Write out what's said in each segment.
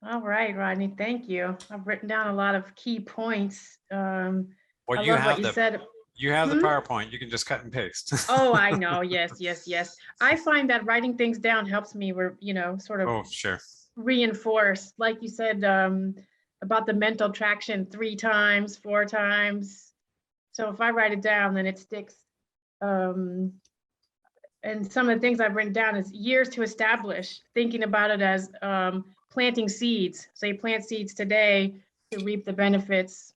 All right, Rodney, thank you. I've written down a lot of key points. Well, I love what you said. you have the Hmm? PowerPoint. You can just cut and paste. Oh, I know. Yes, yes, yes. I find that writing things down helps me, sort of Oh, sure. reinforce, like you said, about the mental traction 3 times, 4 times. So if I write it down, then it sticks. Um, and some of the things I've written down is years to establish, thinking about it as planting seeds. So you plant seeds today to reap the benefits,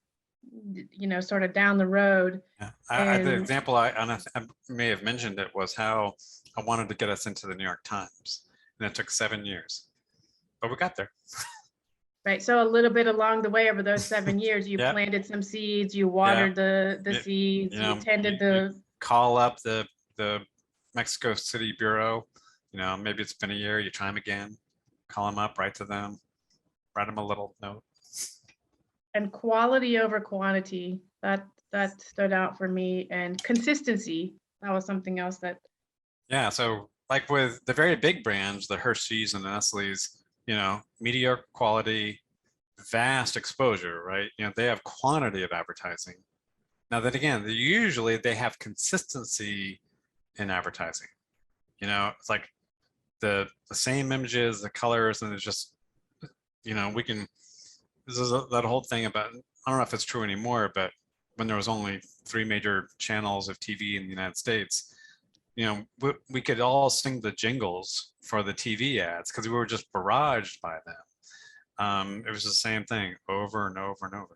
sort of down the road. Yeah. The And example I may have mentioned it was how I wanted to get us into the New York Times, and it took 7 years, but we got there. right, so a little bit along the way over those 7 years, you Yeah, planted some seeds, you yeah. watered the You, seeds, you tended you the. call up the Mexico City bureau. Maybe it's been a year. You try them again. Call them up, write to them, write them a little note. And quality over quantity, that stood out for me, and consistency, that was something else that. Yeah, so like with the very big brands, the Hershey's and the Nestle's, mediocre quality, vast exposure, right? They have quantity of advertising. Now then again, they have consistency in advertising. It's like the same images, the colors, and it's just, we can, that whole thing about, I don't know if it's true anymore, but when there was only 3 major channels of TV in the United States, we could all sing the jingles for the TV ads because we were just barraged by them. It was the same thing over and over and over.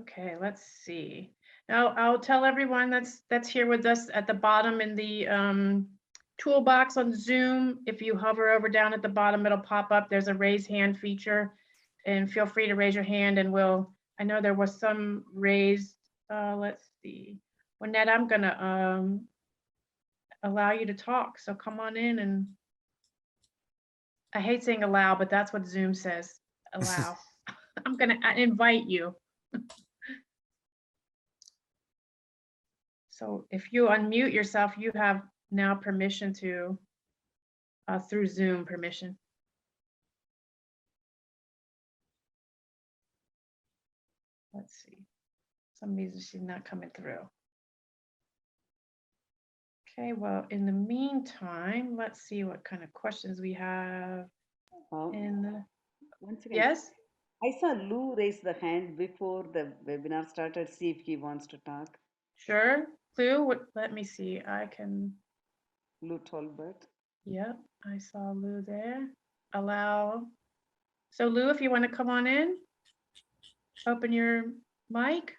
Okay, let's see. Now I'll tell everyone that's here with us at the bottom in the toolbox on Zoom. If you hover over down at the bottom, it'll pop up. There's a raise hand feature, and feel free to raise your hand, and I know there was some raised. Let's see. Wynette, I'm gonna allow you to talk. So come on in, and I hate saying allow, but that's what Zoom says. Allow. I'm gonna invite you. So if you unmute yourself, you have now permission to, through Zoom permission. Let's see. Some reason she's not coming through. Okay, well, in the meantime, let's see what kind of questions we have in the, Once again, yes? I saw Lou raise the hand before the webinar started. See if he wants to talk. Sure. Lou, let me see. I can, Lou Tolbert. yep, I saw Lou there. Allow. So Lou, if you want to come on in, open your mic.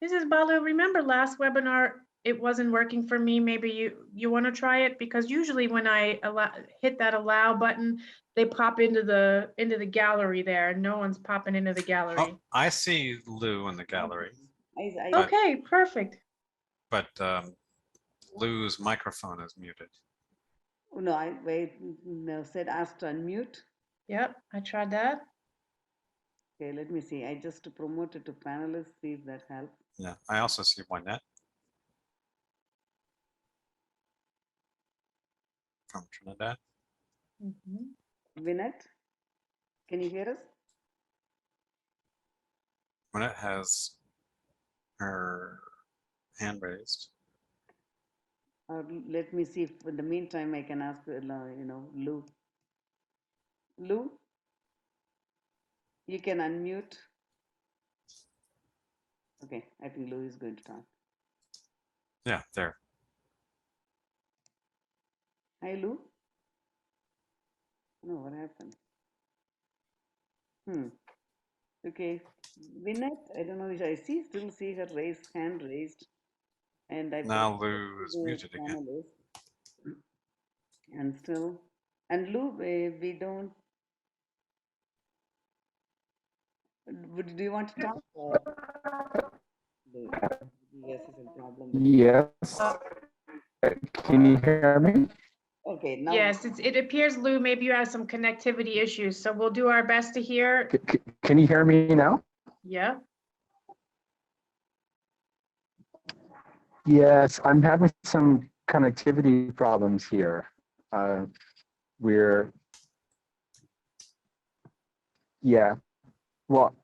This is Balu. Remember last webinar, it wasn't working for me. Maybe you want to try it, because usually when I hit that allow button, they pop into the gallery there. No one's popping into the gallery. Oh, I see Lou in the gallery. Okay, perfect. But Lou's microphone is muted. No, I said ask to unmute. Yep, I tried that. Okay, let me see. I just promoted to panelists, see if that helps. Yeah, I also see Wynette from Trinidad. Vinette, can you hear us? Wynette has her hand raised. Let me see if in the meantime I can ask, Lou. Lou, you can unmute. Okay, I think Lou is going to talk. Yeah, there. Hi, Lou. No, what happened? Okay, Vinette, I don't know if I still see her hand raised. And I now Lou is muted again. And Lou, we don't. Do you want to talk? Yes, it's a problem. Yes. Can you hear me? Okay, now. Yes, it appears, Lou, maybe you have some connectivity issues, so we'll do our best to hear. Can you hear me now? Yeah. Yes, I'm having some connectivity problems here. we're, yeah, well,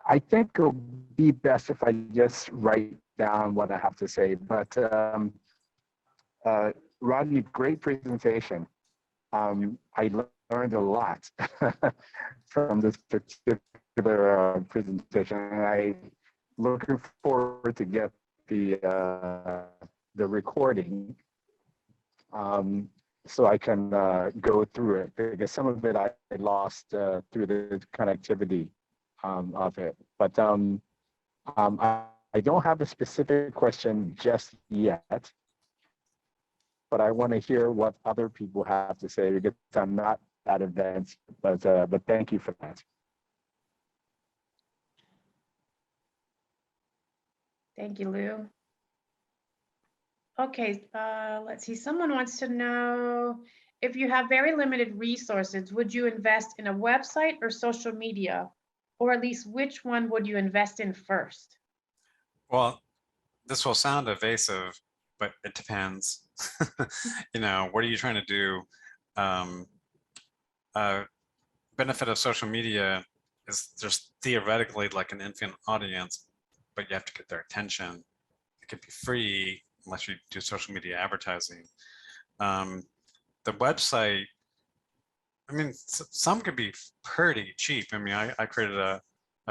I think it'll be best if I just write down what I have to say, but Rodney, great presentation. I learned a lot from this particular presentation, and I looking forward to get the recording so I can go through it, because some of it I lost through the connectivity of it. But I don't have a specific question just yet, but I want to hear what other people have to say, because I'm not that advanced. But thank you for that. Thank you, Lou. Okay, let's see. Someone wants to know, if you have very limited resources, would you invest in a website or social media? Or at least which one would you invest in first? Well, this will sound evasive, but it depends. You know, what are you trying to do? Benefit of social media is there's theoretically like an infinite audience, but you have to get their attention. It could be free unless you do social media advertising. The website, I mean, some could be pretty cheap. I mean, I created a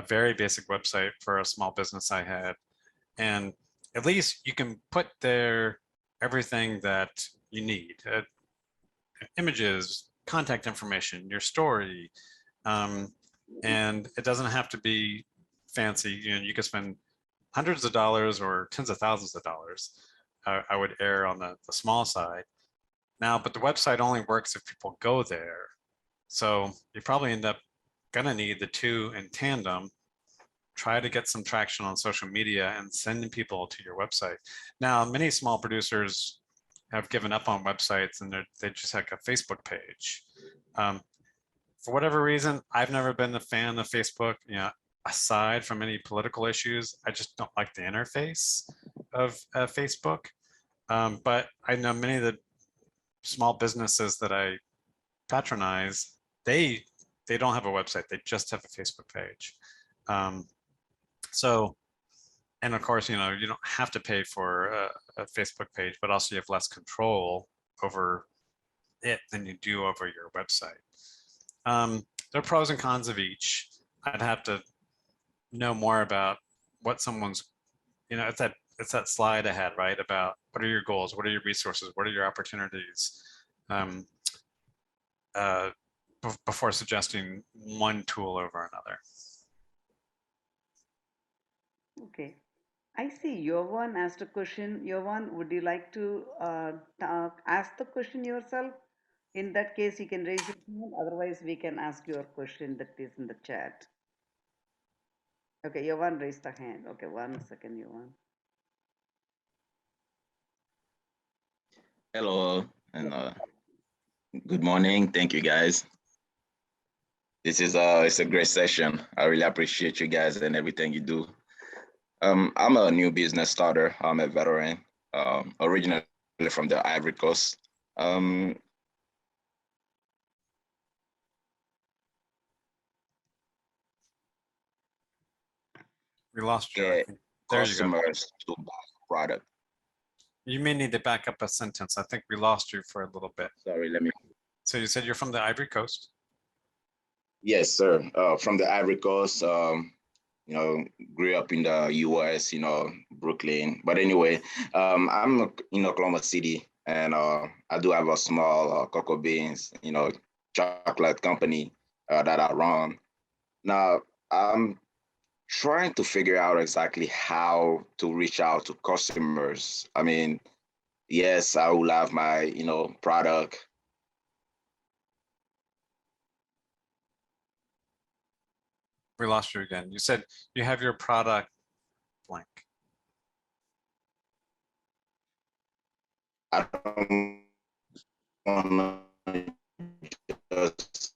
very basic website for a small business I had, and at least you can put there everything that you need. Images, contact information, your story, and it doesn't have to be fancy. You know, you could spend hundreds of dollars or tens of thousands of dollars. I would err on the small side. Now, but the website only works if people go there. So you probably end up gonna need the two in tandem. Try to get some traction on social media and sending people to your website. Now, many small producers have given up on websites and they just have a Facebook page. For whatever reason, I've never been a fan of Facebook. You know, aside from any political issues, I just don't like the interface of Facebook. But I know many of the small businesses that I patronize, they don't have a website. They just have a Facebook page. So, and of course, you know, you don't have to pay for a Facebook page, but also you have less control over it than you do over your website. There are pros and cons of each. I'd have to know more about what someone's, you know, it's that slide ahead, right? About what are your goals? What are your resources? What are your opportunities? Before suggesting one tool over another. Okay. I see Yovan asked a question. Yovan, would you like to ask the question yourself? In that case, you can raise your hand. Otherwise, we can ask your question that is in the chat. Okay, Yovan raised a hand. Okay, 1 second, Yovan. Hello, and good morning. Thank you, guys. This is it's a great session. I really appreciate you guys and everything you do. I'm a new business starter. I'm a veteran, originally from the Ivory Coast. We lost you. I think. There you go. Customers to buy product. You may need to back up a sentence. I think we lost you for a little bit. Sorry, let me. So you said you're from the Ivory Coast? Yes, sir. From the Ivory Coast. You know, grew up in the US, you know, Brooklyn. But anyway, I'm in Oklahoma City, and I do have a small cocoa beans, you know, chocolate company that I run. Now, I'm trying to figure out exactly how to reach out to customers. I mean, yes, I will have my, you know, product. We lost you again. You said you have your product blank. I don't want to just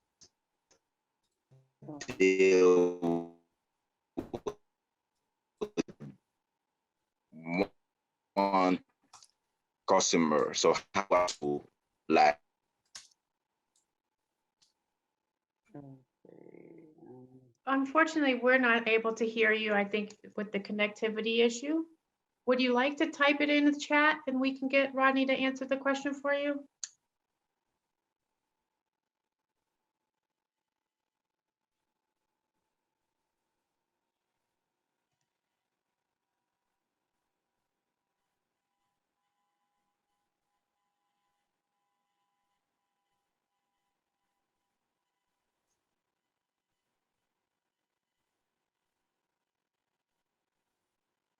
deal with one customer. So how to like Okay. Unfortunately, we're not able to hear you, I think, with the connectivity issue. Would you like to type it in the chat and we can get Rodney to answer the question for you?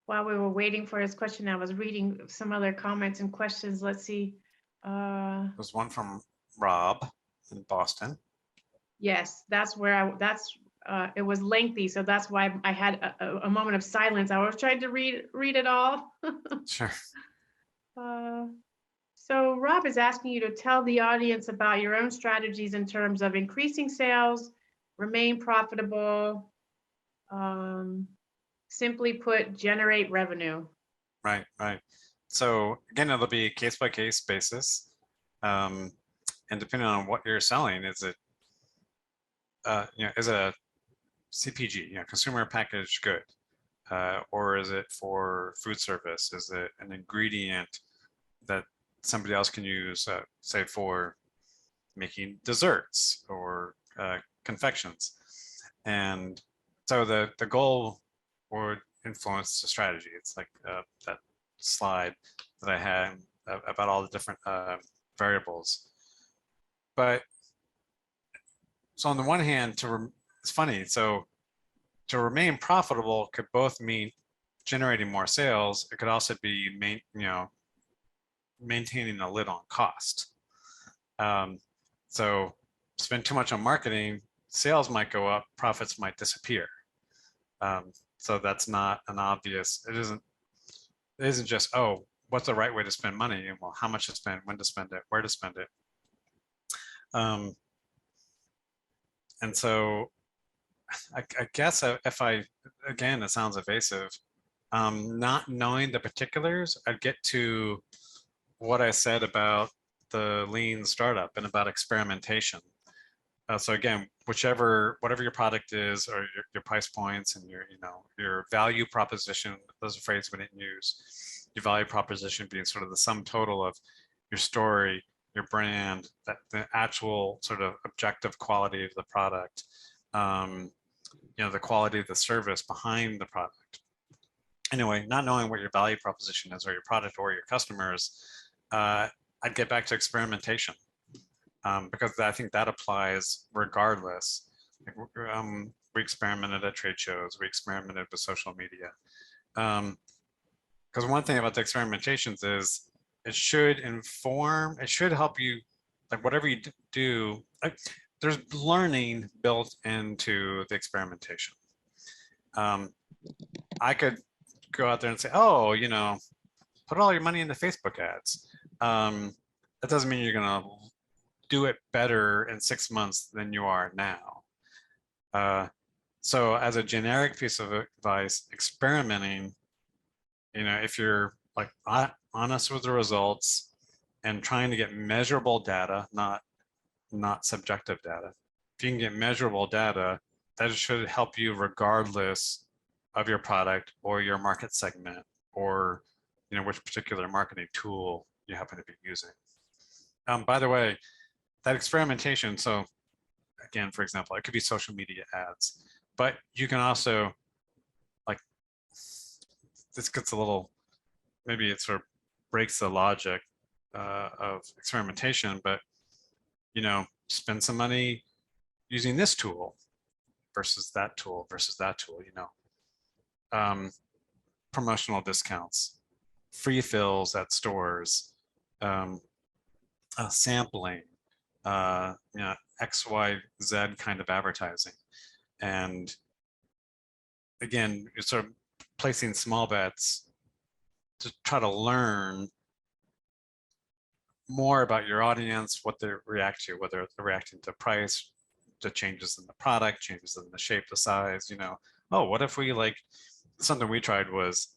While we were waiting for his question, I was reading some other comments and questions. Let's see. There's one from Rob in Boston. Yes, that's where it was lengthy, so that's why I had a moment of silence. I was trying to read it all. Sure. So Rob is asking you to tell the audience about your own strategies in terms of increasing sales, remain profitable, simply put, generate revenue. Right, right. So again, it'll be case by case basis. And depending on what you're selling, is it is it a CPG, consumer packaged good, or is it for food service? Is it an ingredient that somebody else can use, say for making desserts or confections? And so the goal would influence the strategy. It's like that slide that I had about all the different variables. But so on the one hand, it's funny. So to remain profitable could both mean generating more sales. It could also be maintaining a lid on cost. So spend too much on marketing, sales might go up, profits might disappear. So that's not an obvious. It isn't just, oh, what's the right way to spend money, and well, how much to spend, when to spend it, where to spend it. And so I guess if again, it sounds evasive, not knowing the particulars, I'd get to what I said about the lean startup and about experimentation. So again, whatever your product is, or your price points and your value proposition, those are phrases we didn't use. Your value proposition being sort of the sum total of your story, your brand, the actual sort of objective quality of the product, the quality of the service behind the product. Anyway, not knowing what your value proposition is, or your product or your customers, I'd get back to experimentation, because I think that applies regardless. We experimented at trade shows, we experimented with social media. Because one thing about the experimentations is it should help you, like whatever you do, there's learning built into the experimentation. I could go out there and say, oh, put all your money into Facebook ads. That doesn't mean you're going to do it better in 6 months than you are now. So as a generic piece of advice, experimenting, if you're like honest with the results and trying to get measurable data, not subjective data. If you can get measurable data, that should help you regardless of your product or your market segment, or which particular marketing tool you happen to be using. By the way, that experimentation, so again, for example, it could be social media ads, but you can also, like, this gets a little, maybe it sort of breaks the logic of experimentation, but spend some money using this tool versus that tool versus that tool, promotional discounts, free fills at stores, sampling, X, Y, Z kind of advertising. And again, you're sort of placing small bets to try to learn more about your audience, what they react to, whether they're reacting to price, to changes in the product, changes in the shape, the size, oh, what if we something we tried was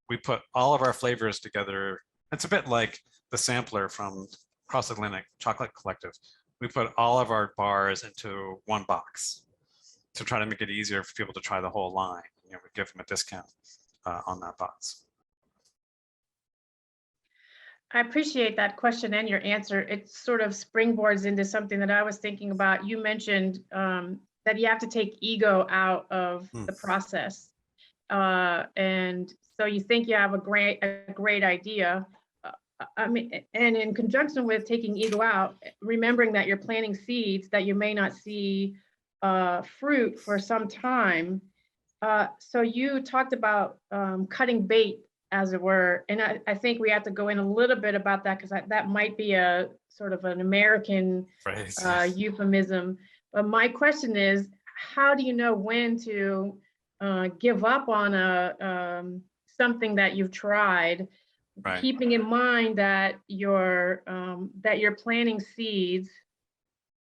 we put all of our flavors together. It's a bit like the sampler from Cross Atlantic Chocolate Collective. we put all of our bars into one box to try to make it easier for people to try the whole line. You know, we give them a discount on that box. I appreciate that question and your answer. It sort of springboards into something that I was thinking about. You mentioned that you have to take ego out of the process. And so you think you have a great idea. I mean, and in conjunction with taking ego out, remembering that you're planting seeds that you may not see fruit for some time. So you talked about cutting bait, as it were, and I think we have to go in a little bit about that, because that might be a sort of an American Phrase. euphemism. But my question is, how do you know when to give up on something that you've tried, Right. keeping in mind that you're planting seeds?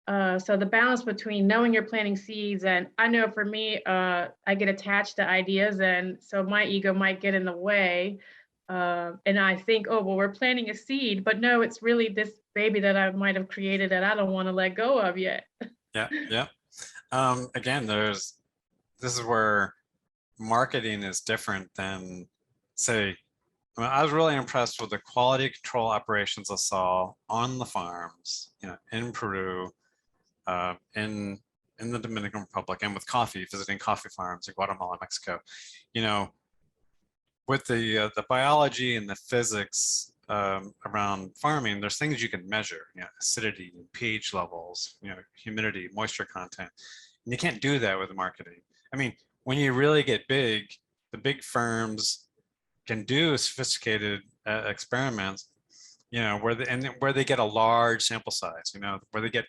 So the balance between knowing you're planting seeds, and I know for me, I get attached to ideas, and so my ego might get in the way. And I think, oh, well, we're planting a seed, but no, it's really this baby that I might have created that I don't want to let go of yet. Yeah, yeah. Again, this is where marketing is different than, say, I mean, I was really impressed with the quality control operations I saw on the farms, you know, in Peru, in the Dominican Republic, and with coffee, visiting coffee farms in Guatemala, Mexico. You know, with the biology and the physics around farming, there's things you can measure, you know, acidity, pH levels, you know, humidity, moisture content. And you can't do that with marketing. I mean, when you really get big, the big firms can do sophisticated experiments, you know, where they get a large sample size, you know, where they get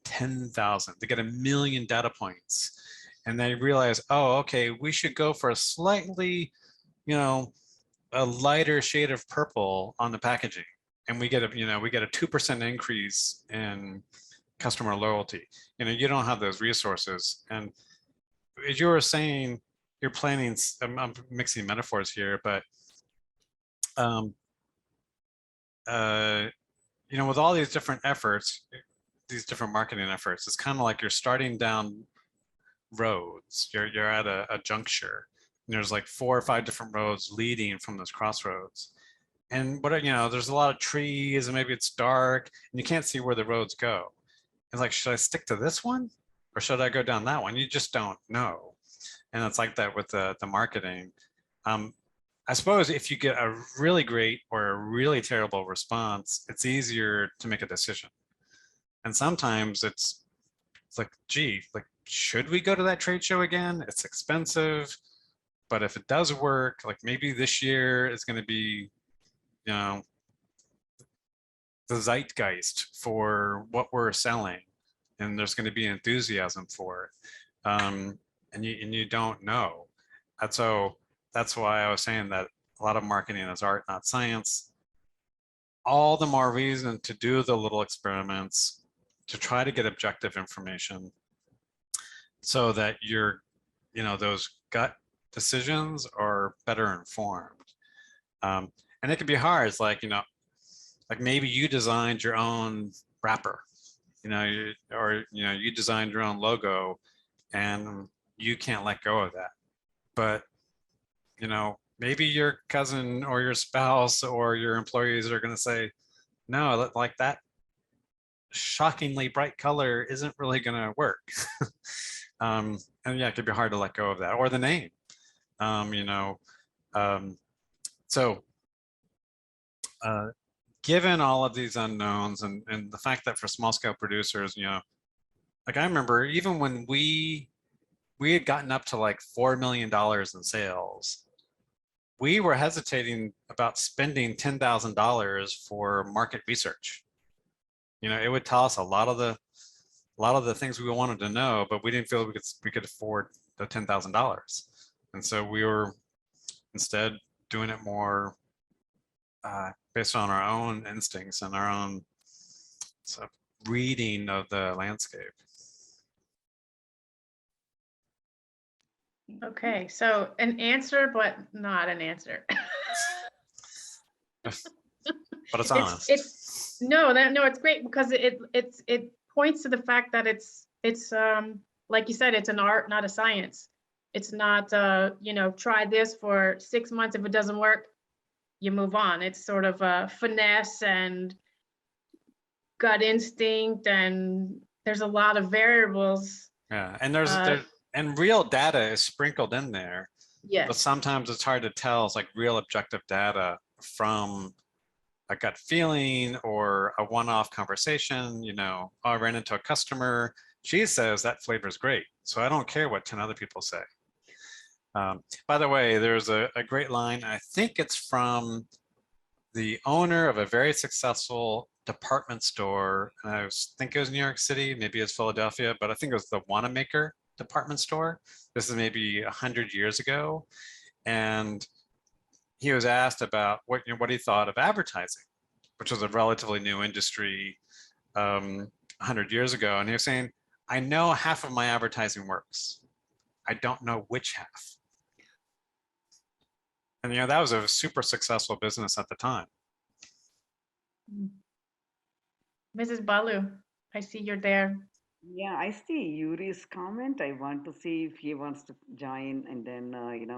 10,000, they get 1 million data points, and they realize, oh, okay, we should go for a slightly, you know, a lighter shade of purple on the packaging, and we get a 2% increase in customer loyalty. You know, you don't have those resources, and as you were saying, you're planning. I'm mixing metaphors here, but you know, with all these different efforts, these different marketing efforts, it's kind of like you're starting down roads. You're at a juncture, and there's like 4 or 5 different roads leading from those crossroads. And you know, there's a lot of trees, and maybe it's dark, and you can't see where the roads go. It's like, should I stick to this one, or should I go down that one? You just don't know. And it's like that with the marketing. I suppose if you get a really great or a really terrible response, it's easier to make a decision. And sometimes it's like, gee, like, should we go to that trade show again? It's expensive, but if it does work, like maybe this year is going to be, you know, the zeitgeist for what we're selling, and there's going to be enthusiasm for it. And you don't know. And so that's why I was saying that a lot of marketing is art, not science. All the more reason to do the little experiments, to try to get objective information, so that your, you know, those gut decisions are better informed. And it can be hard. It's like, you know, like maybe you designed your own wrapper, you know, you designed your own logo, and you can't let go of that. But, you know, maybe your cousin or your spouse or your employees are going to say, no, like that shockingly bright color isn't really going to work. And yeah, it could be hard to let go of that, or the name, you know. So given all of these unknowns, and the fact that for small scale producers, you know, like I remember even when we had gotten up to like $4 million in sales, we were hesitating about spending $10,000 for market research. You know, it would tell us a lot of the things we wanted to know, but we didn't feel we could afford the $10,000. And so we were instead doing it more based on our own instincts and our own sort of reading of the landscape. Okay, so an answer, but not an answer. But it's honest. No, it's great, because it points to the fact that it's like you said, it's an art, not a science. It's not, you know, try this for 6 months. If it doesn't work, you move on. It's sort of a finesse and gut instinct, and there's a lot of variables. Yeah, and there's Uh, and real data is sprinkled in there, but Yes, sometimes it's hard to tell. It's like real objective data from a gut feeling or a one-off conversation. You know, oh, I ran into a customer. She says that flavor is great, so I don't care what 10 other people say. By the way, there's a great line. I think it's from the owner of a very successful department store. And I think it was New York City, maybe it's Philadelphia, but I think it was the Wanamaker department store. This is maybe 100 years ago. And he was asked about what he thought of advertising, which was a relatively new industry 100 years ago. And he was saying, I know half of my advertising works. I don't know which half. And you know, that was a super successful business at the time. Mrs. Balu, I see you're there. Yeah, I see Yuri's comment. I want to see if he wants to join and then,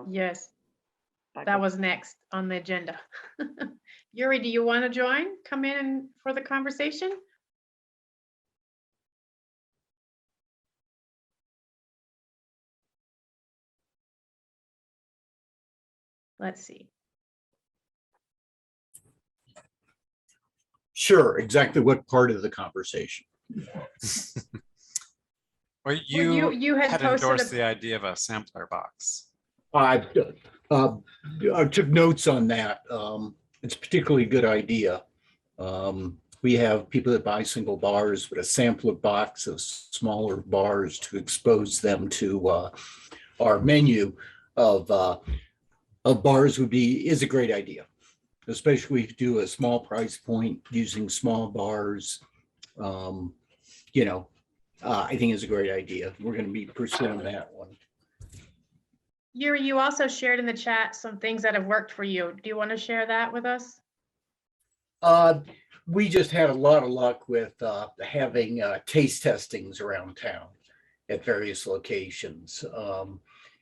Yes, talk that about- was next on the agenda. Yuri, do you want to join? Come in for the conversation? Let's see. Sure, exactly what part of the conversation? Well, Well, you had had posted endorsed a- the idea of a sampler box. I took notes on that. It's a particularly good idea. We have people that buy single bars with a sampler box of smaller bars to expose them to our menu of bars is a great idea, especially if you do a small price point using small bars. I think it's a great idea. We're going to be pursuing that one. Yuri, you also shared in the chat some things that have worked for you. Do you want to share that with us? We just had a lot of luck with having taste testings around town at various locations.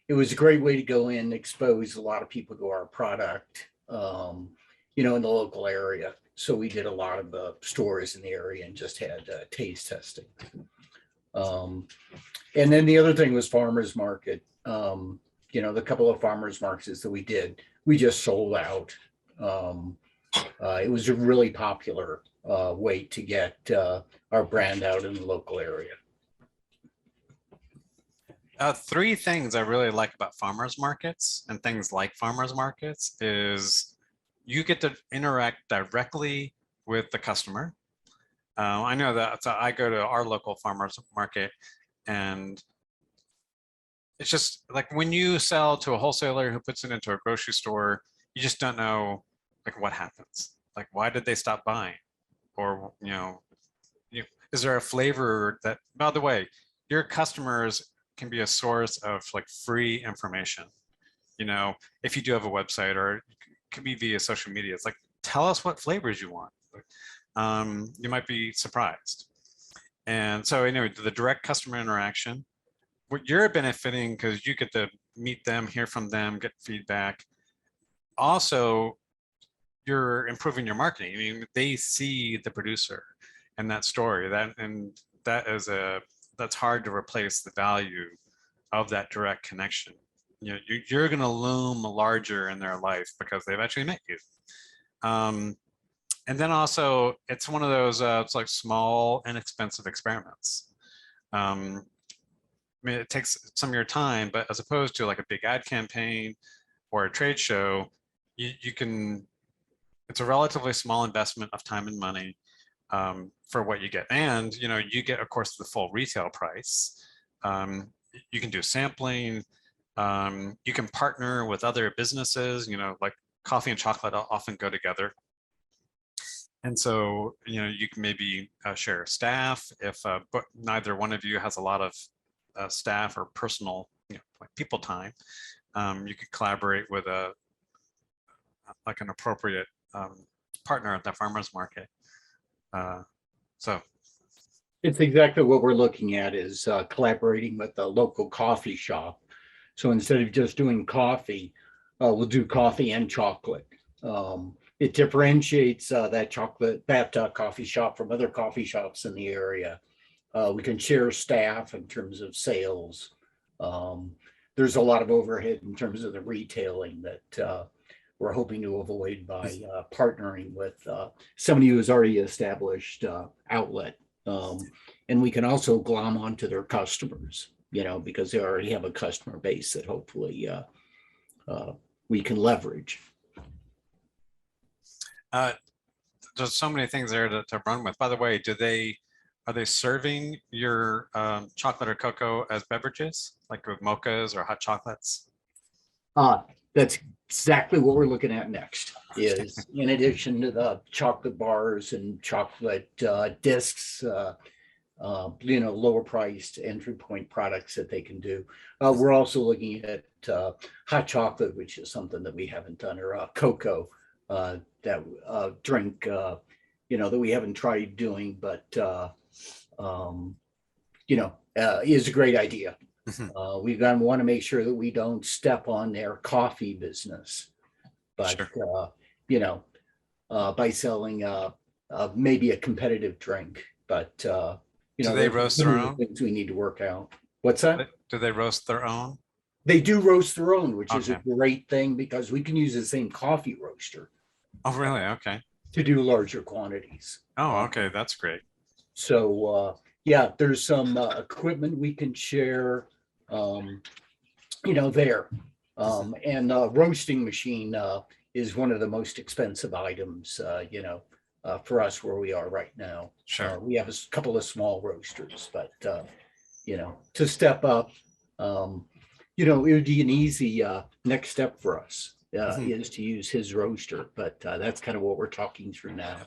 It was a great way to go in, expose a lot of people to our product, in the local area. So we did a lot of the stores in the area and just had taste testing. And then the other thing was farmers market. The couple of farmers markets that we did, we just sold out. It was a really popular way to get our brand out in the local area. Three things I really like about farmers markets and things like farmers markets is you get to interact directly with the customer. I know that I go to our local farmers market, and it's just like when you sell to a wholesaler who puts it into a grocery store, you just don't know like what happens. Like, why did they stop buying? Or, is there a flavor that, by the way, your customers can be a source of like free information. If you do have a website, or it could be via social media, it's like, tell us what flavors you want. You might be surprised. And so, the direct customer interaction, what you're benefiting because you get to meet them, hear from them, get feedback. Also, you're improving your marketing. I mean, they see the producer and that story, that's hard to replace the value of that direct connection. You're going to loom larger in their life because they've actually met you. And then also, it's one of those it's like small, inexpensive experiments. It takes some of your time, but as opposed to like a big ad campaign or a trade show, it's a relatively small investment of time and money for what you get. And, you get, of course, the full retail price. You can do sampling. You can partner with other businesses, like coffee and chocolate often go together. And so, you can maybe share staff if but neither one of you has a lot of staff or personal, like people time. You could collaborate with an appropriate partner at the farmers market. So It's exactly what we're looking at is collaborating with a local coffee shop. So instead of just doing coffee, we'll do coffee and chocolate. It differentiates that coffee shop from other coffee shops in the area. We can share staff in terms of sales. There's a lot of overhead in terms of the retailing that we're hoping to avoid by partnering with somebody who has already established outlet. And we can also glom onto their customers, because they already have a customer base that hopefully we can leverage. There's so many things there to run with. By the way, are they serving your chocolate or cocoa as beverages, like with mochas or hot chocolates? That's exactly what we're looking at next is in addition to the chocolate bars and chocolate discs, lower priced entry point products that they can do. We're also looking at hot chocolate, which is something that we haven't done, or cocoa drink, that we haven't tried doing, but is a great idea. We want to make sure that we don't step on their coffee business, but Sure. by selling maybe a competitive drink. But Do they roast their own? Things we need to work out. What's that? Do they roast their own? They do roast their own, which is a Okay. great thing because we can use the same coffee roaster Oh, really? Okay. to do larger quantities. Oh, okay. That's great. So yeah, there's some equipment we can share, there. And roasting machine is one of the most expensive items, for us where we are right now. Sure. We have a couple of small roasters, but to step up, it would be an easy next step for us. Is to use his roaster, but that's kind of what we're talking through now.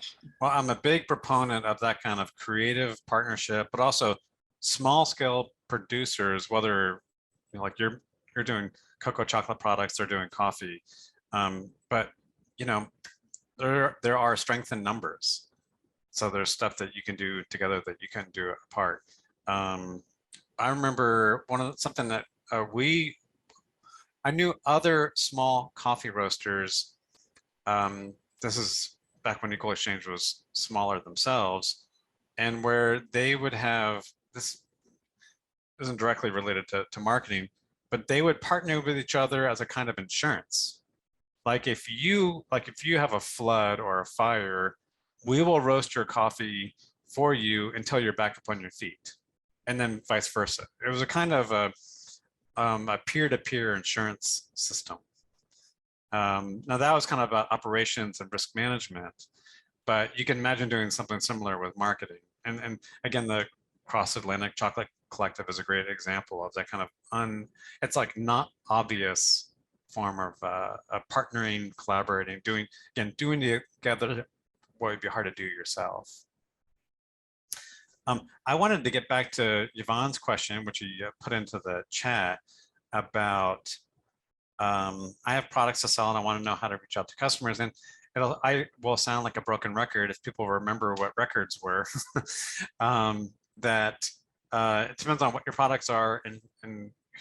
Well, I'm a big proponent of that kind of creative partnership, but also small scale producers, whether like you're doing cocoa chocolate products, they're doing coffee. But there are strength in numbers. So there's stuff that you can do together that you couldn't do apart. I remember something that I knew other small coffee roasters. This is back when Equal Exchange was smaller themselves, and where they would have this isn't directly related to marketing, but they would partner with each other as a kind of insurance. Like if you have a flood or a fire, we will roast your coffee for you until you're back up on your feet, and then vice versa. It was a kind of a peer-to-peer insurance system. Now that was kind of about operations and risk management, but you can imagine doing something similar with marketing. And again, the Cross Atlantic Chocolate Collective is a great example of that kind of it's like not obvious form of partnering, collaborating, doing together what would be hard to do yourself. I wanted to get back to Yvonne's question, which you put into the chat about, I have products to sell and I want to know how to reach out to customers. And I will sound like a broken record if people remember what records were. That it depends on what your products are and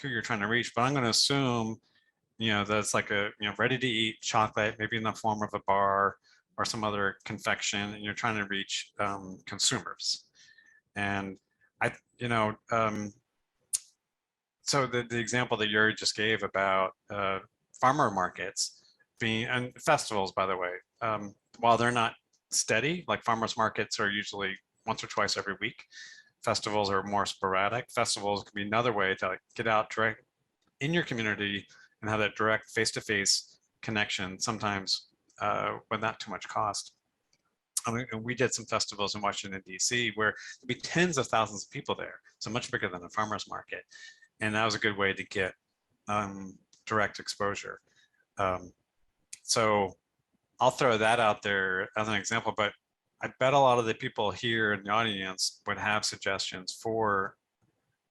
who you're trying to reach. But I'm going to assume, that it's like a ready to eat chocolate, maybe in the form of a bar or some other confection, and you're trying to reach consumers. And so the example that Yuri just gave about farmer markets and festivals, by the way, while they're not steady, like farmers markets are usually once or twice every week, festivals are more sporadic. Festivals can be another way to get out direct in your community and have that direct face-to-face connection, sometimes with not too much cost. And we did some festivals in Washington, D.C., where there'd be tens of thousands of people there, so much bigger than a farmer's market. And that was a good way to get direct exposure. So I'll throw that out there as an example, but I bet a lot of the people here in the audience would have suggestions for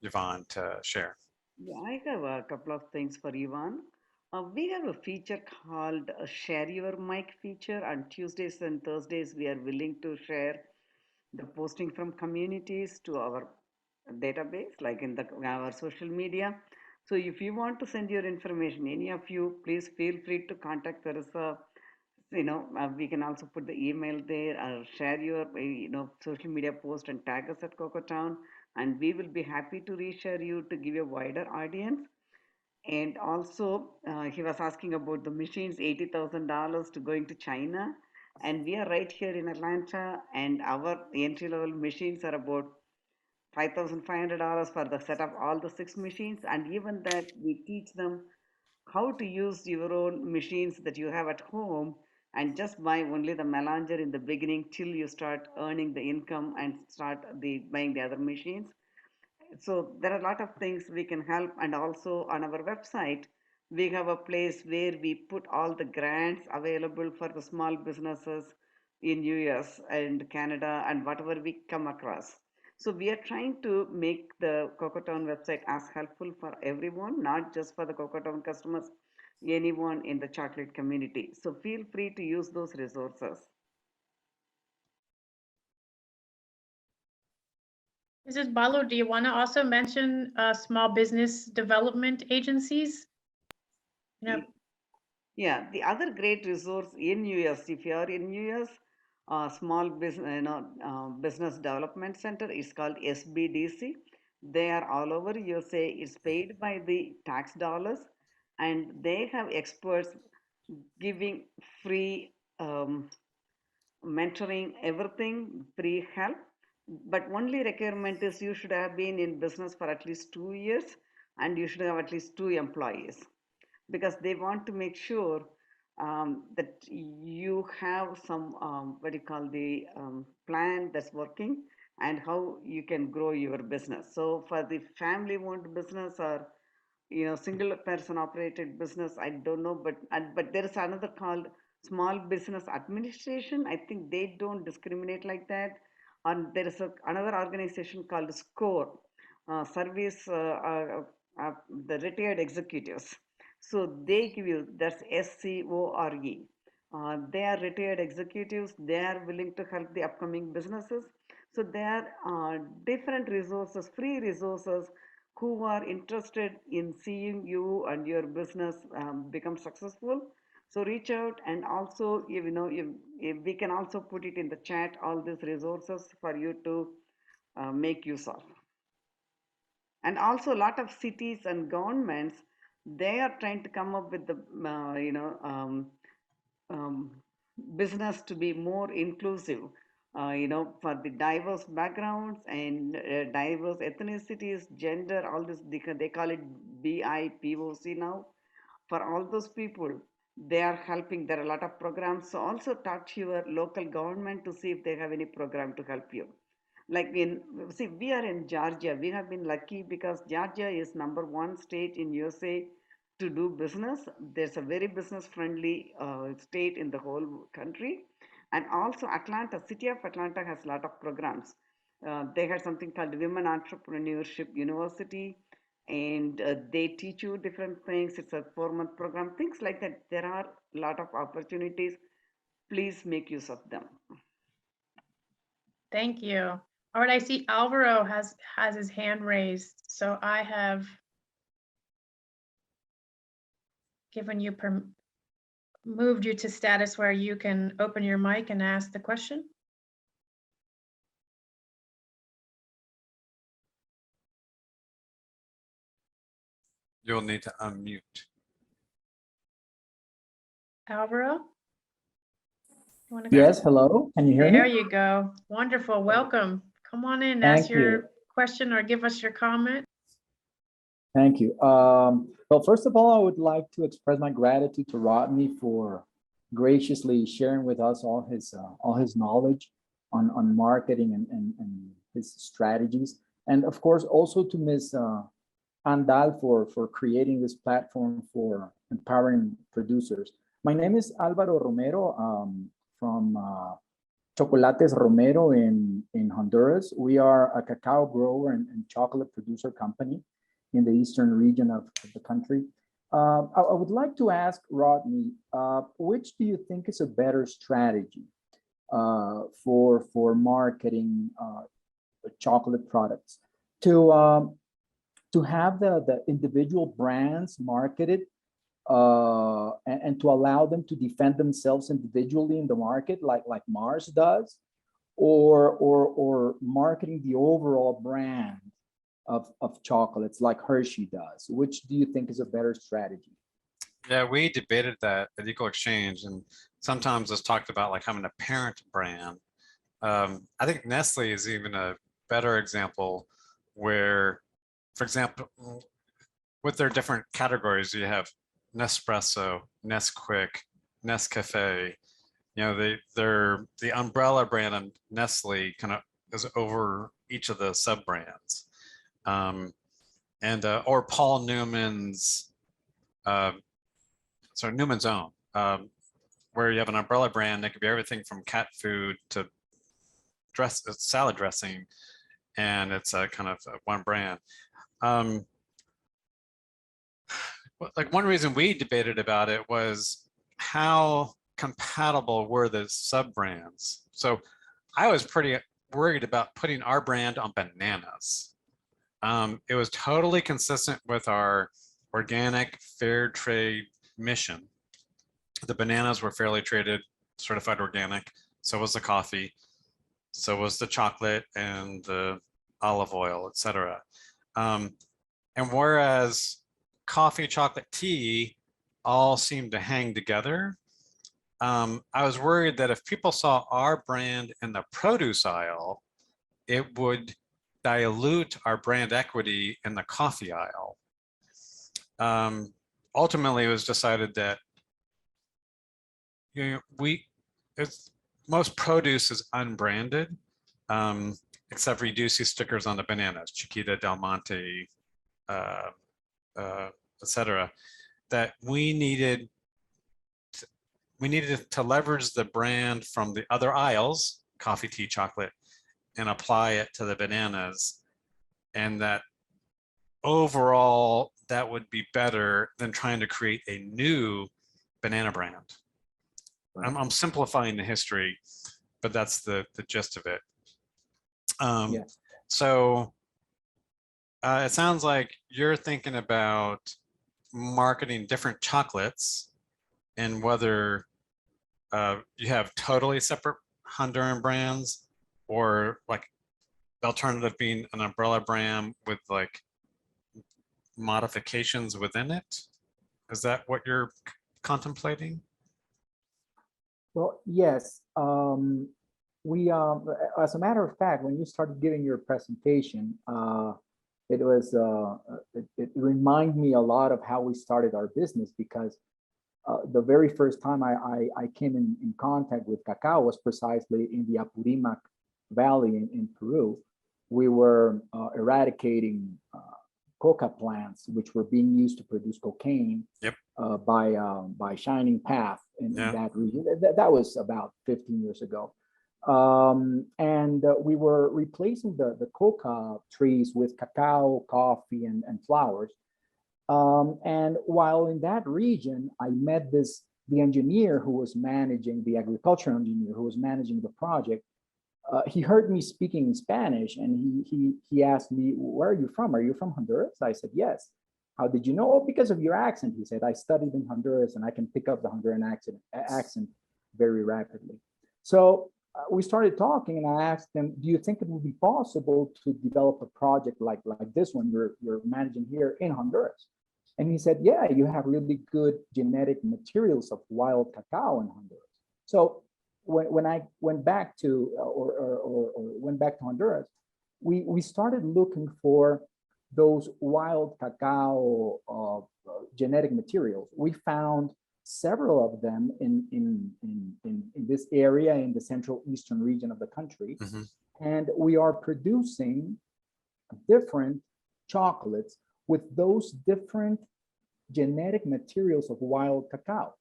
Yvonne to share. Yeah, I have a couple of things for Ivan. We have a feature called Share Your Mic feature. On Tuesdays and Thursdays, we are willing to share the posting from communities to our database, like in our social media. So if you want to send your information, any of you, please feel free to contact Carissa. We can also put the email there or share your, social media post and tag us at CocoTown, and we will be happy to reshare you to give a wider audience. And also, he was asking about the machines, $80,000 to going to China. And we are right here in Atlanta, and our entry level machines are about $5,500 for the setup, all the 6 machines. And even that, we teach them how to use your own machines that you have at home and just buy only the Melanger in the beginning till you start earning the income and start buying the other machines. So there are a lot of things we can help, and also on our website we have a place where we put all the grants available for the small businesses in US and Canada and whatever we come across. So we are trying to make the CocoTown website as helpful for everyone, not just for the CocoTown customers, anyone in the chocolate community. So feel free to use those resources. Mrs. Balu, do you want to also mention small business development agencies? Yeah, the other great resource in US, if you are in US, small business, business development center is called SBDC. They are all over USA. It's paid by the tax dollars, and they have experts giving free mentoring, everything, free help. But only requirement is you should have been in business for at least 2 years, and you should have at least 2 employees, because they want to make sure that you have some what do you call the plan that's working and how you can grow your business. So for the family owned business or single person operated business, I don't know, but there is another called small business administration. I think they don't discriminate like that. And there is another organization called SCORE, service the retired executives. So they give you, that's SCORE. They are retired executives. They are willing to help the upcoming businesses. So there are different resources, free resources, who are interested in seeing you and your business become successful. So reach out, and also, if we can also put it in the chat, all these resources for you to make use of. And also a lot of cities and governments, they are trying to come up with the business to be more inclusive, for the diverse backgrounds and diverse ethnicities, gender, all this, they call it BIPOC now. For all those people, they are helping. There are a lot of programs. So also talk to your local government to see if they have any program to help you. Like we are in Georgia. We have been lucky because Georgia is #1 state in USA to do business. There's a very business friendly state in the whole country. And also Atlanta, city of Atlanta has a lot of programs. They had something called Women Entrepreneurship University, and they teach you different things. It's a 4-month program, things like that. There are a lot of opportunities. Please make use of them. Thank you. All right, I see Alvaro has his hand raised, so I have given you moved you to status where you can open your mic and ask the question. You'll need to unmute. Alvaro? You wanna go? Yes, hello. Can you hear There me? you go. Wonderful. Welcome. Come on in, Thank ask your you. question or give us your comment. Thank you. Well, first of all, I would like to express my gratitude to Rodney for graciously sharing with us all his knowledge on marketing and his strategies. And of course, also to Ms. Andal for creating this platform for empowering producers. My name is Alvaro Romero from Chocolates Romero in Honduras. We are a cacao grower and chocolate producer company in the eastern region of the country. I would like to ask Rodney, which do you think is a better strategy? for marketing chocolate products. To have the individual brands marketed and to allow them to defend themselves individually in the market, like Mars does, or marketing the overall brand of chocolates like Hershey does. Which do you think is a better strategy? Yeah, we debated that at Equal Exchange, and sometimes it's talked about like having a parent brand. I think Nestle is even a better example where, for example, with their different categories, you have Nespresso, Nesquik, Nescafe. You know, they're the umbrella brand of Nestle kind of is over each of the sub brands. Or Paul Newman's, Newman's Own, where you have an umbrella brand that could be everything from cat food to salad dressing, and it's a kind of one brand. Like one reason we debated about it was how compatible were the sub brands. So I was pretty worried about putting our brand on bananas. It was totally consistent with our organic fair trade mission. The bananas were fairly traded, certified organic. So was the coffee. So was the chocolate and the olive oil, etc. And whereas coffee, chocolate, tea all seem to hang together, I was worried that if people saw our brand in the produce aisle, it would dilute our brand equity in the coffee aisle. Ultimately, it was decided that most produce is unbranded, except for you do see stickers on the bananas, Chiquita, Del Monte, etc. That we needed to leverage the brand from the other aisles, coffee, tea, chocolate, and apply it to the bananas, and that overall that would be better than trying to create a new banana brand. I'm simplifying the history, but that's the gist of it. Yeah. So it sounds like you're thinking about marketing different chocolates and whether you have totally separate Honduran brands, or like the alternative being an umbrella brand with like modifications within it. Is that what you're contemplating? Well, yes. We, as a matter of fact, when you started giving your presentation, it was it reminded me a lot of how we started our business, because the very first time I came in contact with cacao was precisely in the Apurimac Valley in Peru. We were eradicating coca plants, which were being used to produce cocaine. Yep. By Shining Path in that region. That was about 15 years ago. And we were replacing the coca trees with cacao, coffee, and flowers. And while in that region, I met the engineer who was managing, the agricultural engineer who was managing the project. He heard me speaking in Spanish, and he asked me, "Where are you from? Are you from Honduras?" I said, "Yes." "How did you know?" "Oh, because of your accent." He said, "I studied in Honduras and I can pick up the Honduran accent very rapidly." So we started talking, and I asked him, "Do you think it would be possible to develop a project like this one you're managing here in Honduras?" And he said, "Yeah, you have really good genetic materials of wild cacao in Honduras." So when I went back to went back to Honduras, we started looking for those wild cacao genetic materials. We found several of them in this area in the central eastern region of the country. Mm-hmm. And we are producing different chocolates with those different genetic materials of wild cacao.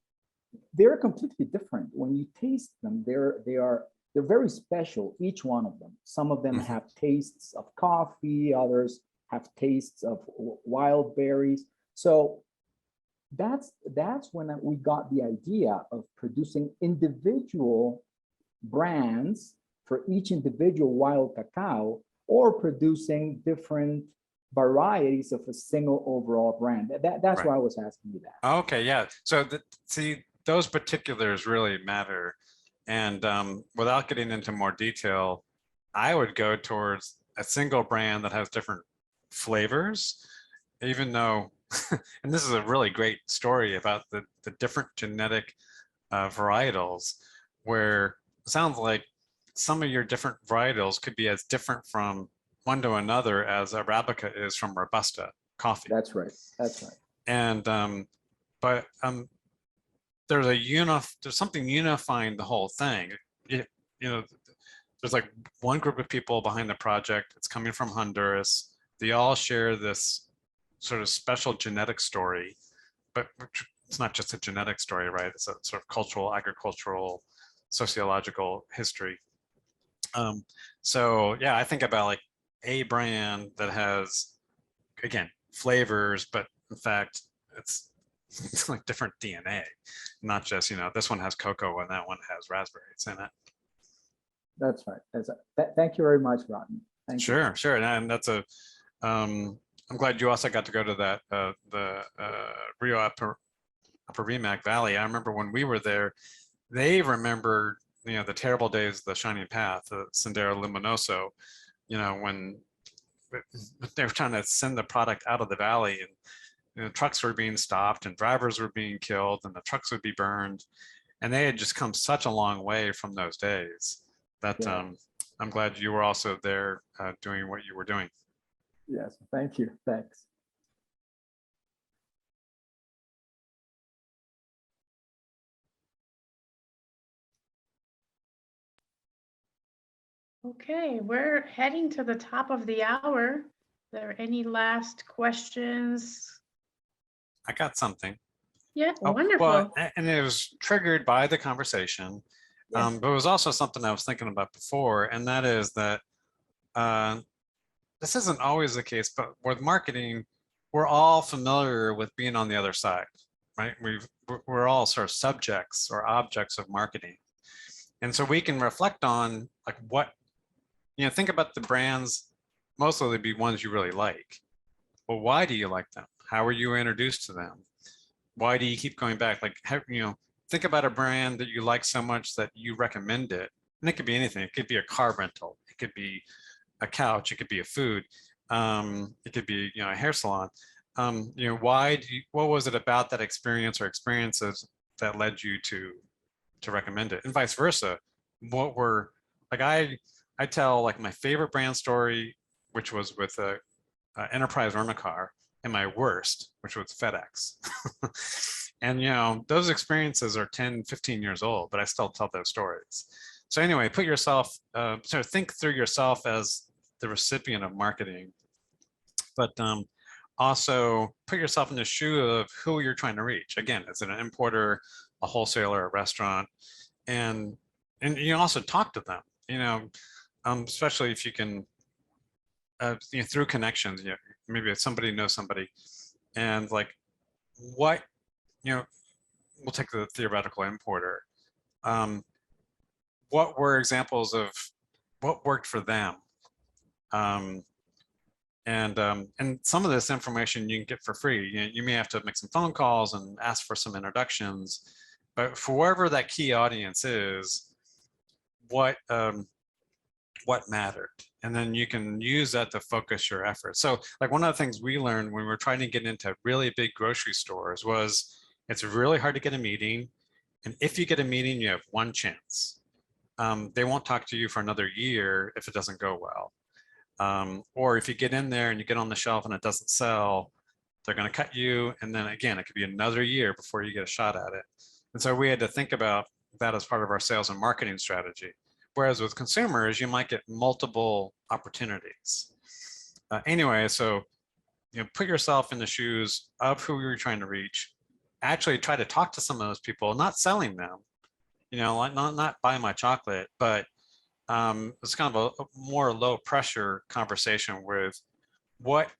They're completely different. When you taste them, they're very special, each one of them. Some of them Mm-hmm. have tastes of coffee, others have tastes of wild berries. So that's when we got the idea of producing individual brands for each individual wild cacao, or producing different varieties of a single overall brand? That's Right. why I was asking you that. Okay, yeah. So see, those particulars really matter. And without getting into more detail, I would go towards a single brand that has different flavors, even though, and this is a really great story about the different genetic varietals, where it sounds like some of your different varietals could be as different from one to another as Arabica is from Robusta coffee. That's right. That's right. And but there's something unifying the whole thing. You know, there's like one group of people behind the project. It's coming from Honduras. They all share this sort of special genetic story, but it's not just a genetic story, right? It's a sort of cultural, agricultural, sociological history. So yeah, I think about like a brand that has, again, flavors, but in fact, it's like different DNA, not just, this one has cocoa and that one has raspberries in it. That's right. Thank you very much, Rodney. Thank you. Sure, sure. And that's I'm glad you also got to go to that, the Rio Upper Apurimac Valley. I remember when we were there, they remembered, the terrible days of the Shining Path, the Sendero Luminoso, when they were trying to send the product out of the valley, and trucks were being stopped and drivers were being killed and the trucks would be burned. And they had just come such a long way from those days that Yeah. I'm glad you were also there doing what you were doing. Yes, thank you. Thanks. Okay, we're heading to the top of the hour. Are there any last questions? I got something. Yeah, Oh, wonderful. well, and it was triggered by the conversation, Yes. but it was also something I was thinking about before, and that is that this isn't always the case, but with marketing, we're all familiar with being on the other side, right? We're all sort of subjects or objects of marketing. And so we can reflect on like what, think about the brands, mostly they'd be ones you really like. Well, why do you like them? How were you introduced to them? Why do you keep going back? Like, think about a brand that you like so much that you recommend it. And it could be anything. It could be a car rental. It could be a couch. It could be a food. It could be, a hair salon. What was it about that experience or experiences that led you to recommend it, and vice versa? What were, like, I tell like my favorite brand story, which was with a Enterprise Rent-A-Car, and my worst, which was FedEx. And those experiences are 10, 15 years old, but I still tell those stories. So anyway, put yourself, sort of think through yourself as the recipient of marketing, but also put yourself in the shoe of who you're trying to reach. Again, is it an importer, a wholesaler, a restaurant? And you also talk to them, especially if you can, through connections, maybe if somebody knows somebody, and like what, we'll take the theoretical importer. What were examples of what worked for them? And some of this information you can get for free. You may have to make some phone calls and ask for some introductions, but for whoever that key audience is, what mattered, and then you can use that to focus your efforts. So like one of the things we learned when we were trying to get into really big grocery stores was it's really hard to get a meeting. And if you get a meeting, you have one chance. They won't talk to you for another year if it doesn't go well. Or if you get in there and you get on the shelf and it doesn't sell, they're going to cut you. And then again, it could be another year before you get a shot at it. And so we had to think about that as part of our sales and marketing strategy. Whereas with consumers, you might get multiple opportunities. Anyway, so put yourself in the shoes of who you're trying to reach. Actually try to talk to some of those people, not selling them, like not buy my chocolate, but it's kind of a more low pressure conversation with what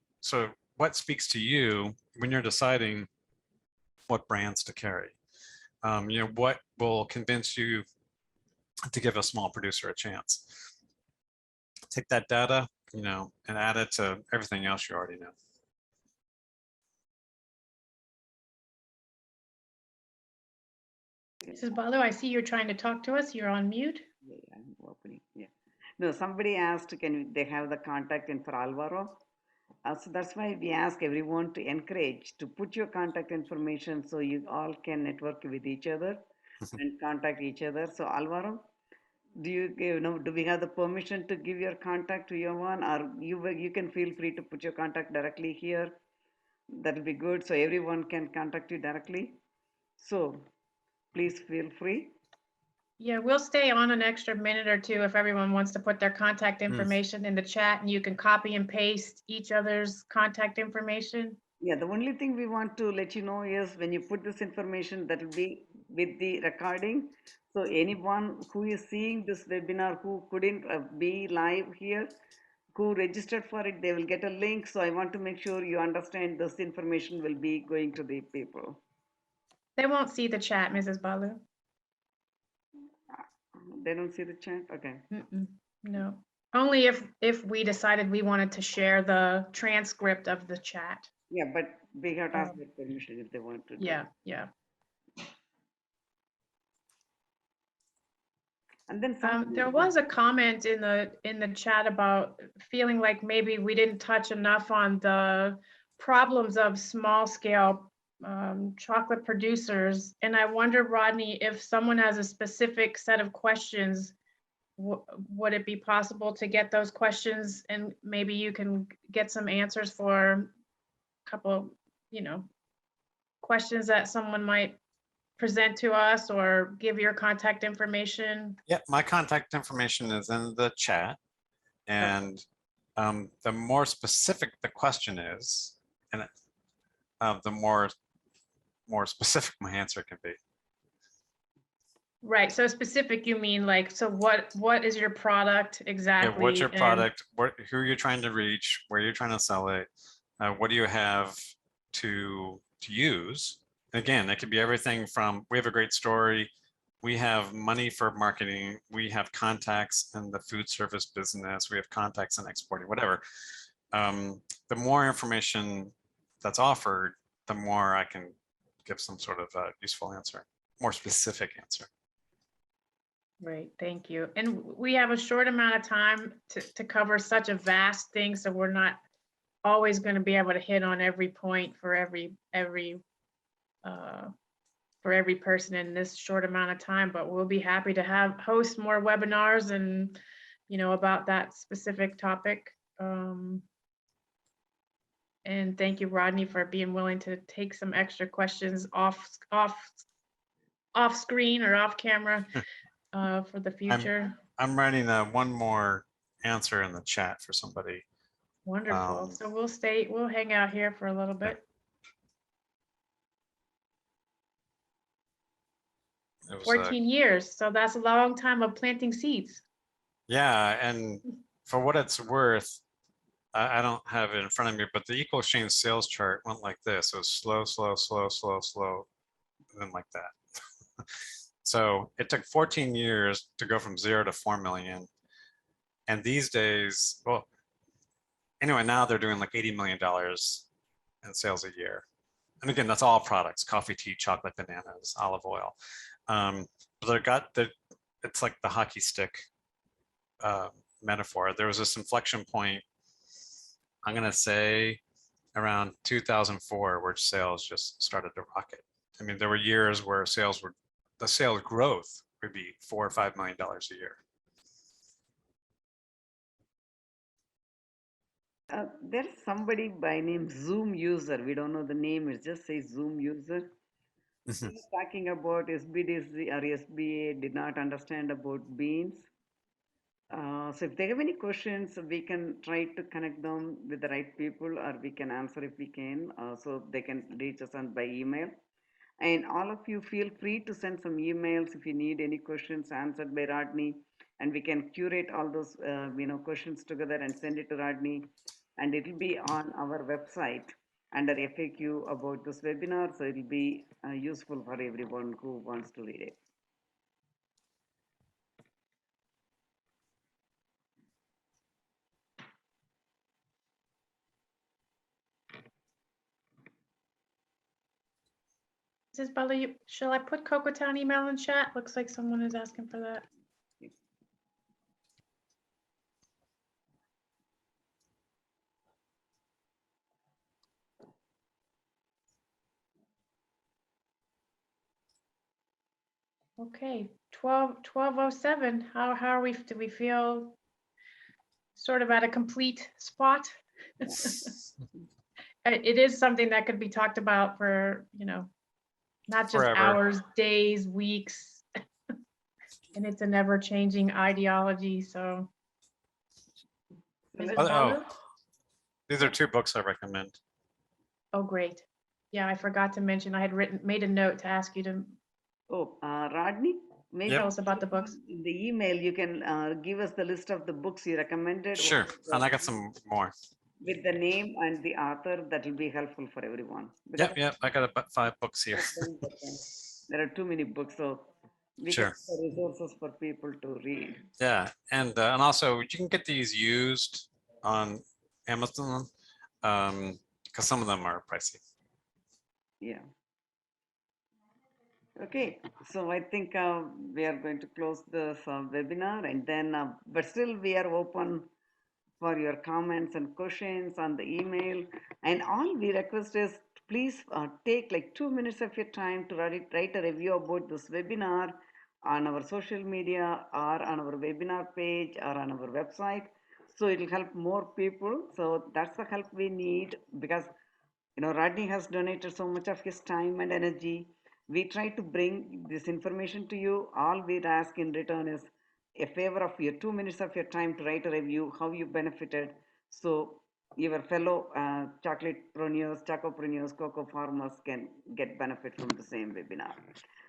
speaks to you when you're deciding what brands to carry. What will convince you to give a small producer a chance. Take that data, you know, and add it to everything else you already know. Mrs. Balu, I see you're trying to talk to us. You're on mute. Yeah, I'm opening. Yeah. No, somebody asked, they have the contact info for Alvaro? So that's why we ask everyone to encourage to put your contact information so you all can network with each other and contact each other. So Alvaro, do we have the permission to give your contact to your one, or you can feel free to put your contact directly here? That'll be good. So everyone can contact you directly. So please feel free. Yeah, we'll stay on an extra minute or two if everyone wants to put their contact Mm. information in the chat, and you can copy and paste each other's contact information. Yeah, the only thing we want to let you know is when you put this information, that will be with the recording. So anyone who is seeing this webinar who couldn't be live here, who registered for it, they will get a link. So I want to make sure you understand this information will be going to the people. They won't see the chat, Mrs. Balu. They don't see the chat? Okay. Mm-mm, no, only if we decided we wanted to share the transcript of the chat. Yeah, but we have to ask their permission if they want to do. Yeah, yeah. And then There was a comment in the chat about feeling like maybe we didn't touch enough on the problems of small scale chocolate producers. And I wonder, Rodney, if someone has a specific set of questions, would it be possible to get those questions and maybe you can get some answers for a couple, you know, questions that someone might present to us, or give your contact information? Yeah, my contact information is in the chat. And the more specific the question is, and the more specific my answer can be. Right, so specific, you mean like, so what is your product exactly? Yeah, what's your and- product? Who you're trying to reach? Where you're trying to sell it? What do you have to use? And again, that could be everything from, we have a great story, we have money for marketing, we have contacts in the food service business, we have contacts in exporting, whatever. The more information that's offered, the more I can give some sort of useful answer, more specific answer. Right, thank you. And we have a short amount of time to cover such a vast thing, so we're not always going to be able to hit on every point for every person in this short amount of time, but we'll be happy to host more webinars and, you know, about that specific topic. And thank you, Rodney, for being willing to take some extra questions off screen or off camera for the future. I'm writing one more answer in the chat for somebody. Wonderful. So we'll hang out here for a little bit. It was, 14 years. So that's a long time of planting seeds. yeah, and for what it's worth, I don't have it in front of me, but the equal exchange sales chart went like this. It was slow, slow, slow, slow, slow, and then like that. So it took 14 years to go from 0 to 4 million. And these days, well, anyway, now they're doing like $80 million in sales a year. And again, that's all products: coffee, tea, chocolate, bananas, olive oil. But it's like the hockey stick metaphor. There was this inflection point, I'm going to say around 2004, where sales just started to rocket. I mean, there were years where the sales growth would be $4 or $5 million a year. There's somebody by name Zoom user. We don't know the name. It just says Zoom user. He's talking about SBDC or SBA did not understand about beans. So if they have any questions, we can try to connect them with the right people, or we can answer if we can. So they can reach us by email. And all of you feel free to send some emails if you need any questions answered by Rodney, and we can curate all those questions together and send it to Rodney, and it will be on our website under FAQ about this webinar. So it will be useful for everyone who wants to read it. Mrs. Butler, shall I put Cocotown email in chat? Looks like someone is asking for that. Okay, 12:07. How are we? Do we feel sort of at a complete spot? It is something that could be talked about for, not just Forever. hours, days, weeks. And it's an ever-changing ideology, so. Mrs. Oh, Butler? these are two books I recommend. Oh, great. Yeah, I forgot to mention, I had made a note to ask you to Oh, Rodney, maybe Yep. tell us about the books. in the email, you can give us the list of the books you recommended. Sure, and I got some more. With the name and the author, that will be helpful for everyone. Yep, I got about 5 books here. There are too many books, so we Sure. can have resources for people to read. Yeah, and also you can get these used on Amazon, because some of them are pricey. Yeah. Okay, so I think we are going to close this webinar, and then, but still we are open for your comments and questions on the email. And all we request is please take like 2 minutes of your time to write a review about this webinar on our social media or on our webinar page or on our website. So it will help more people. So that's the help we need, because Rodney has donated so much of his time and energy. We try to bring this information to you. All we ask in return is a favor of your 2 minutes of your time to write a review, how you benefited. So your fellow chocolatepreneurs, chocopreneurs, cocoa farmers can get benefit from the same webinar.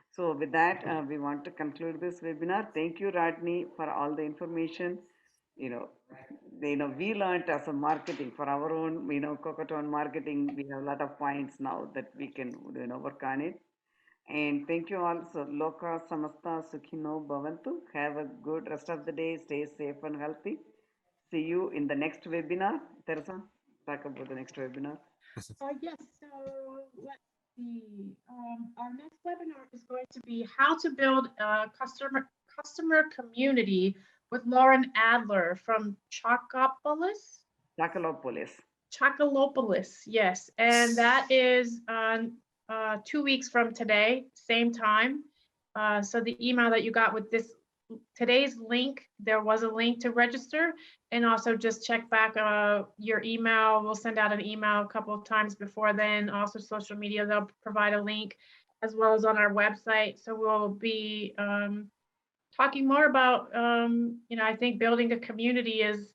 So with that, we want to conclude this webinar. Thank you, Rodney, for all the information. We learned as a marketing for our own, Cocotown marketing, we have a lot of points now that we can, work on it. And thank you all. So, Loka Samasta Sukhino Bhavantu. Have a good rest of the day. Stay safe and healthy. See you in the next webinar. Teresa, talk about the next webinar. Yes, so let's see. Our next webinar is going to be how to build a customer community with Lauren Adler from Chocolopolis. Chocolopolis, yes. And that is 2 weeks from today, same time. So the email that you got with today's link, there was a link to register, and also just check back your email. We'll send out an email a couple of times before then. Also social media, they'll provide a link, as well as on our website. So we'll be talking more about, I think building a community is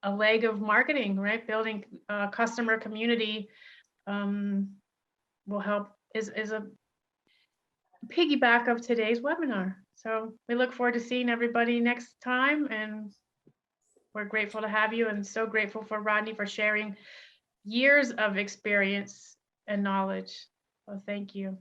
a leg of marketing, right? Building a customer community will help, is a piggyback of today's webinar. So we look forward to seeing everybody next time, and we're grateful to have you, and so grateful for Rodney for sharing years of experience and knowledge. So thank you.